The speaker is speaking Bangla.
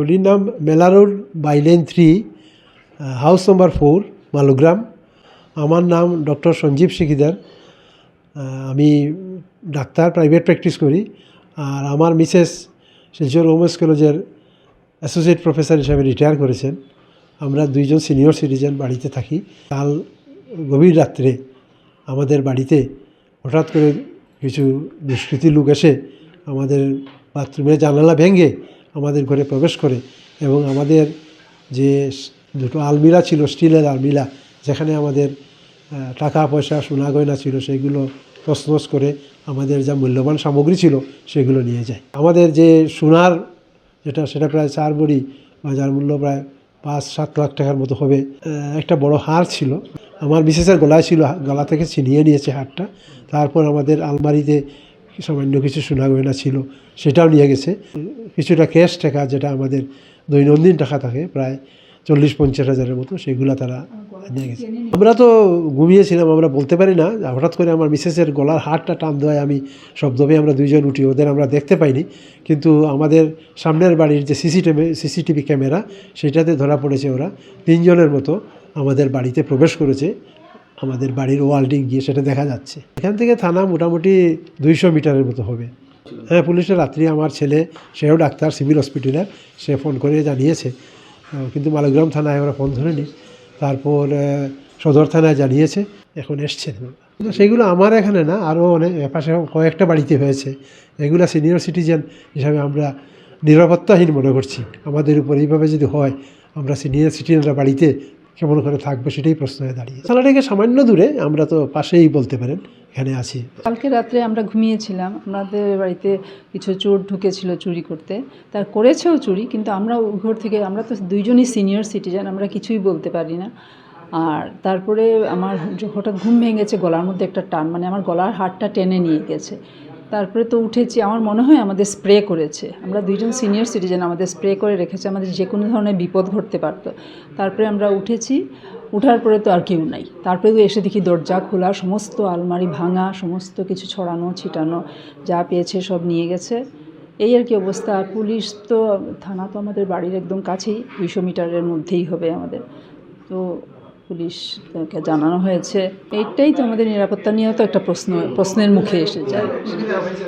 গলির নাম Mela road by lane 3, house number 4, Malugram. আমার নাম ডক্টর সঞ্জীব শিকদার। আমি ডাক্তার, প্রাইভেট প্র্যাকটিস করি। আর আমার মিসেস শিলচর ওমেন্স কলেজের অ্যাসোসিয়েট প্রফেসর হিসাবে রিটায়ার করেছেন। আমরা দুইজন সিনিয়র সিটিজেন বাড়িতে থাকি। কাল গভীর রাত্রে আমাদের বাড়িতে হঠাৎ করে কিছু দুষ্কৃতী লোক এসে আমাদের বাথরুমের জানালা ভেঙে আমাদের ঘরে প্রবেশ করে এবং আমাদের যে দুটো আলমিরা ছিল, স্টিলের আলমিরা, যেখানে আমাদের টাকা পয়সা সোনা গয়না ছিল, সেগুলো তছনছ করে আমাদের যা মূল্যবান সামগ্রী ছিল সেগুলো নিয়ে যায়। আমাদের যে সোনার সেটা প্রায় 4 ভরি, যার মূল্য প্রায় 5-7 লাখ টাকার মতো হবে। একটা বড় হার ছিল, আমার মিসেসের গলায় ছিল, গলা থেকে ছিনিয়ে নিয়েছে হারটা। তারপর আমাদের আলমারিতে সামান্য কিছু সোনা গয়না ছিল, সেটাও নিয়ে গেছে। কিছুটা ক্যাশ টাকা, যেটা আমাদের দৈনন্দিন টাকা থাকে, প্রায় 40-50 হাজারের মতো, সেগুলো তারা নিয়ে গেছে। আমরা তো ঘুমিয়েছিলাম, আমরা বলতে পারি না। হঠাৎ করে আমার মিসেসের গলার হারটা টান দেওয়ায় আমি শব্দ পেয়ে আমরা দুইজন উঠি। ওদের আমরা দেখতে পাইনি, কিন্তু আমাদের সামনের বাড়ির যে সিসিটিভি ক্যামেরা, সেটাতে ধরা পড়েছে ওরা 3 জনের মতো আমাদের বাড়িতে প্রবেশ করেছে। আমাদের বাড়ির ওয়ালটি গিয়ে সেটা দেখা যাচ্ছে। এখান থেকে থানা মোটামুটি 200 মিটারের মতো হবে। হ্যাঁ, পুলিশের রাত্রি আমার ছেলে, সেও ডাক্তার, সিভিল হসপিটালের, সে ফোন করে জানিয়েছে, কিন্তু মালুগ্রাম থানায় ওরা ফোন ধরেনি। তারপর সদর থানায় জানিয়েছে, এখন এসছে। সেগুলো আমার এখানে না, আরও অনেক পাশে কয়েকটা বাড়িতে হয়েছে। এগুলো সিনিয়র সিটিজেন হিসাবে আমরা নিরাপত্তাহীন মনে করছি। আমাদের উপর এইভাবে যদি হয়, আমরা সিনিয়র সিটিজেনরা বাড়িতে কেমন করে থাকবো, সেটাই প্রশ্ন হয়ে দাঁড়িয়ে। থানা থেকে সামান্য দূরে, আমরা তো পাশেই বলতে পারেন, এখানে আছি। কালকে রাত্রে আমরা ঘুমিয়েছিলাম, আমাদের বাড়িতে কিছু চোর ঢুকেছিল চুরি করতে। তার করেছেও চুরি, কিন্তু আমরা ঘর থেকে, আমরা তো দুইজনই সিনিয়র সিটিজেন, আমরা কিছুই বলতে পারি না। আর তারপরে আমার হঠাৎ ঘুম ভেঙেছে, গলার মধ্যে একটা টান, মানে আমার গলার হাড়টা টেনে নিয়ে গেছে। তারপরে তো উঠেছি, আমার মনে হয় আমাদের স্প্রে করেছে। আমরা দুইজন সিনিয়র সিটিজেন, আমাদের স্প্রে করে রেখেছে, আমাদের যে কোনো ধরনের বিপদ ঘটতে পারতো। তারপরে আমরা উঠেছি, উঠার পরে তো আর কেউ নাই। তারপরে তো এসে দেখি দরজা খোলা, সমস্ত আলমারি ভাঙা, সমস্ত কিছু ছড়ানো ছিটানো, যা পেয়েছে সব নিয়ে গেছে। এই আর কি অবস্থা। আর পুলিশ তো, থানা তো আমাদের বাড়ির একদম কাছেই, 200 মিটারের মধ্যেই হবে আমাদের। তো পুলিশকে জানানো হয়েছে। এইটাই তো আমাদের নিরাপত্তা নিয়েও তো একটা প্রশ্নের মুখে এসে যায়।